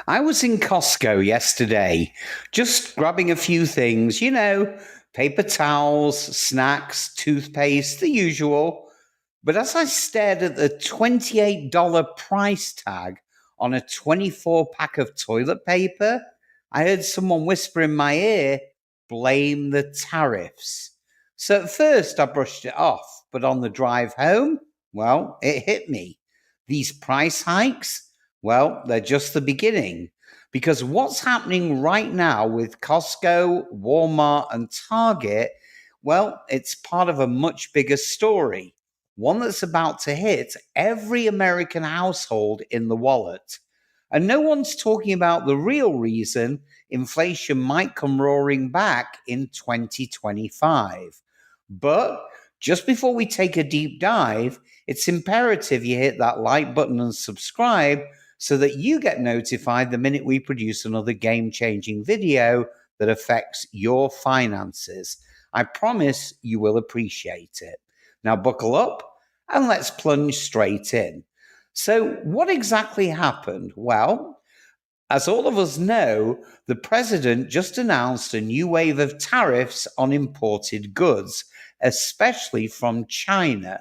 I was in Costco yesterday, just grabbing a few things, paper towels, snacks, toothpaste, the usual. But as I stared at the $28 price tag on a 24 pack of toilet paper, I heard someone whisper in my ear, blame the tariffs. So at first I brushed it off, but on the drive home, well, it hit me. These price hikes, well, they're just the beginning. Because what's happening right now with Costco, Walmart, and Target, well, it's part of a much bigger story, one that's about to hit every American household in the wallet. And no one's talking about the real reason inflation might come roaring back in 2025. But just before we take a deep dive, it's imperative you hit that like button and subscribe so that you get notified the minute we produce another game-changing video that affects your finances. I promise you will appreciate it. Now buckle up and let's plunge straight in. So what exactly happened? Well, as all of us know, the president just announced a new wave of tariffs on imported goods, especially from China.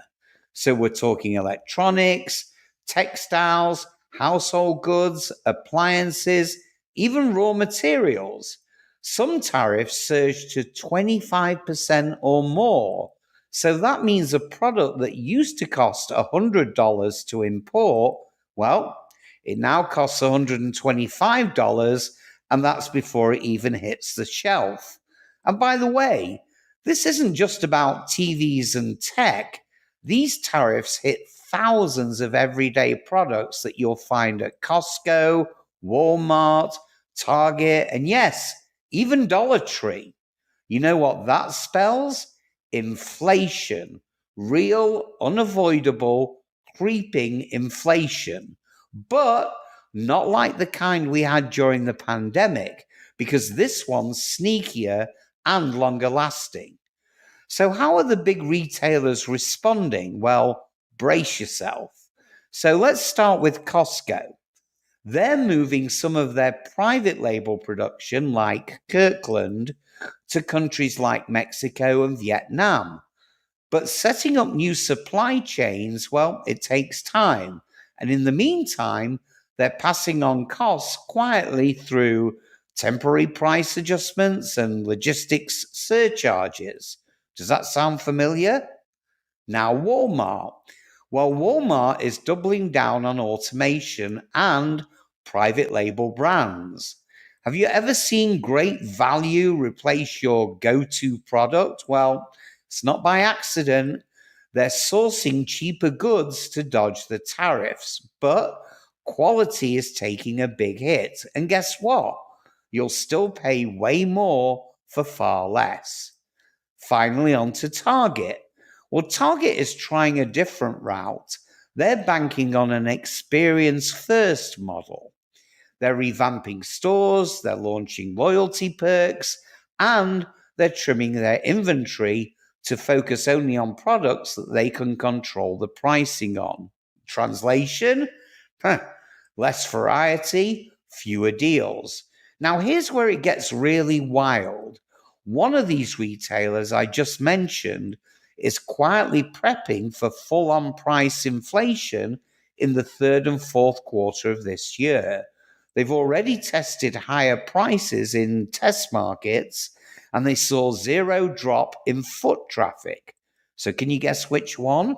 So we're talking electronics, textiles, household goods, appliances, even raw materials. Some tariffs surged to 25% or more. So that means a product that used to cost $100 to import, well, it now costs $125, and that's before it even hits the shelf. And by the way, this isn't just about TVs and tech. These tariffs hit thousands of everyday products that you'll find at Costco, Walmart, Target, and yes, even Dollar Tree. You know what that spells? Inflation. Real, unavoidable, creeping inflation. But not like the kind we had during the pandemic, because this one's sneakier and longer lasting. So, how are the big retailers responding? Well, brace yourself. So, let's start with Costco. They're moving some of their private label production, like Kirkland, to countries like Mexico and Vietnam. But setting up new supply chains, well, it takes time. And in the meantime, they're passing on costs quietly through temporary price adjustments and logistics surcharges. Does that sound familiar? Now, Walmart. Well, Walmart is doubling down on automation and private label brands. Have you ever seen great value replace your go to product? Well, it's not by accident. They're sourcing cheaper goods to dodge the tariffs, but quality is taking a big hit. And guess what? You'll still pay way more for far less. Finally, on to Target. Well, Target is trying a different route. They're banking on an experience first model. They're revamping stores, they're launching loyalty perks, and they're trimming their inventory to focus only on products that they can control the pricing on. Translation? Less variety, fewer deals. Now, here's where it gets really wild. One of these retailers I just mentioned is quietly prepping for full on price inflation in the third and fourth quarter of this year. They've already tested higher prices in test markets and they saw zero drop in foot traffic. So, can you guess which one?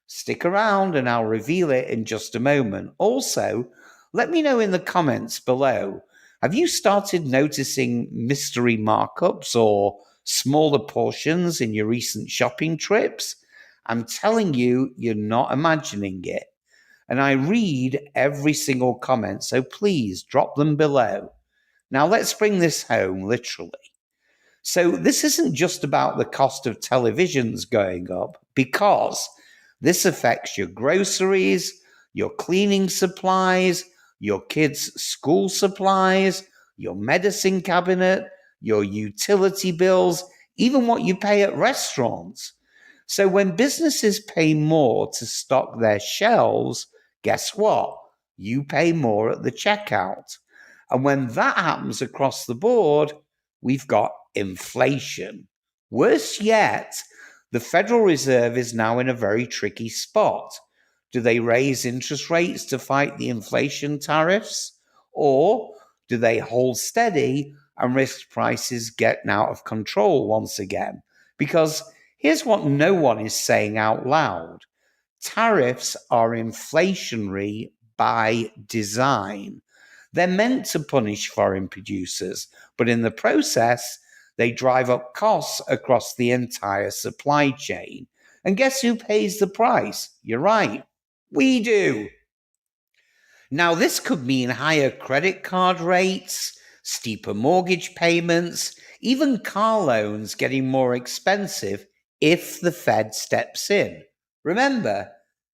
Stick around and I'll reveal it in just a moment. Also, let me know in the comments below. Have you started noticing mystery markups or smaller portions in your recent shopping trips? I'm telling you, you're not imagining it. And I read every single comment, so please drop them below. Now let's bring this home literally. So this isn't just about the cost of televisions going up, because this affects your groceries, your cleaning supplies, your kids' school supplies, your medicine cabinet, your utility bills, even what you pay at restaurants. So when businesses pay more to stock their shelves, guess what? You pay more at the checkout. And when that happens across the board, we've got inflation. Worse yet, the Federal Reserve is now in a very tricky spot. Do they raise interest rates to fight the inflation tariffs? Or do they hold steady and risk prices getting out of control once again? Because here's what no one is saying out loud: tariffs are inflationary by design. They're meant to punish foreign producers, but in the process, they drive up costs across the entire supply chain. And guess who pays the price? You're right, we do. Now, this could mean higher credit card rates, steeper mortgage payments, even car loans getting more expensive if the Fed steps in. Remember,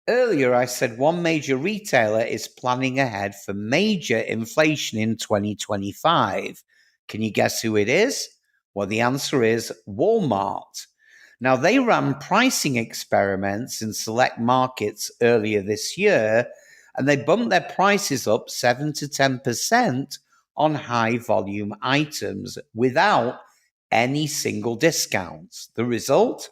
earlier I said one major retailer is planning ahead for major inflation in 2025. Can you guess who it is? Well, the answer is Walmart. Now, they ran pricing experiments in select markets earlier this year, and they bumped their prices up 7 to 10% on high volume items without any single discounts. The result?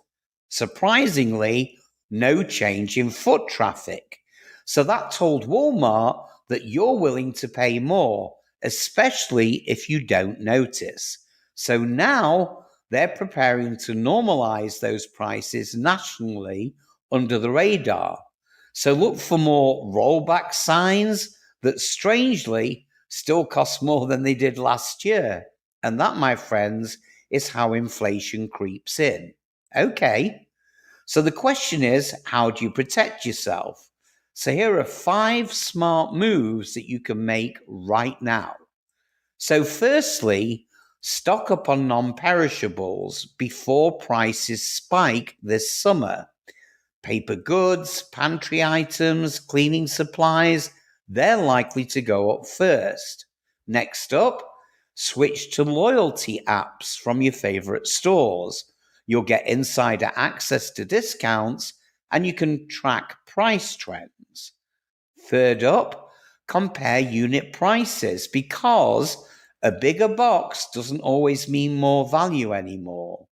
Surprisingly, no change in foot traffic. So that told Walmart that you're willing to pay more, especially if you don't notice. So now they're preparing to normalize those prices nationally under the radar. So look for more rollback signs that strangely still cost more than they did last year. And that, my friends, is how inflation creeps in. Okay, so the question is, how do you protect yourself? So here are 5 smart moves that you can make right now. So firstly, stock up on non-perishables before prices spike this summer. Paper goods, pantry items, cleaning supplies, they're likely to go up first. Next up, switch to loyalty apps from your favorite stores. You'll get insider access to discounts and you can track price trends. Third up, compare unit prices because a bigger box doesn't always mean more value anymore.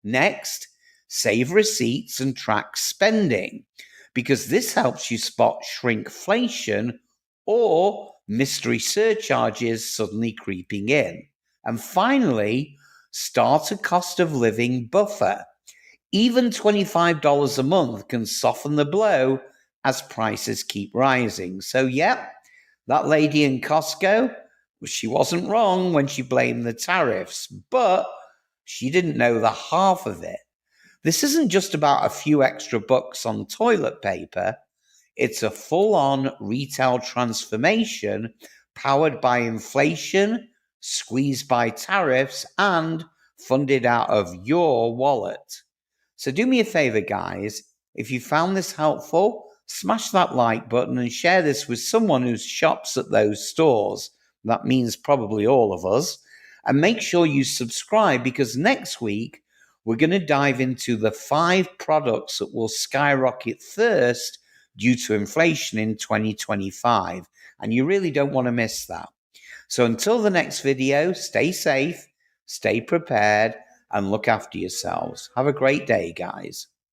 Next, save receipts and track spending because this helps you spot shrinkflation or mystery surcharges suddenly creeping in. And finally, start a cost of living buffer. Even $25 a month can soften the blow as prices keep rising. So, yep, that lady in Costco, she wasn't wrong when she blamed the tariffs, but she didn't know the half of it. This isn't just about a few extra bucks on toilet paper. It's a full-on retail transformation powered by inflation, squeezed by tariffs, and funded out of your wallet. So do me a favor, guys. If you found this helpful, smash that like button and share this with someone who shops at those stores. That means probably all of us. And make sure you subscribe because next week we're going to dive into the 5 products that will skyrocket first due to inflation in 2025. And you really don't want to miss that. So until the next video, stay safe, stay prepared, and look after yourselves. Have a great day, guys.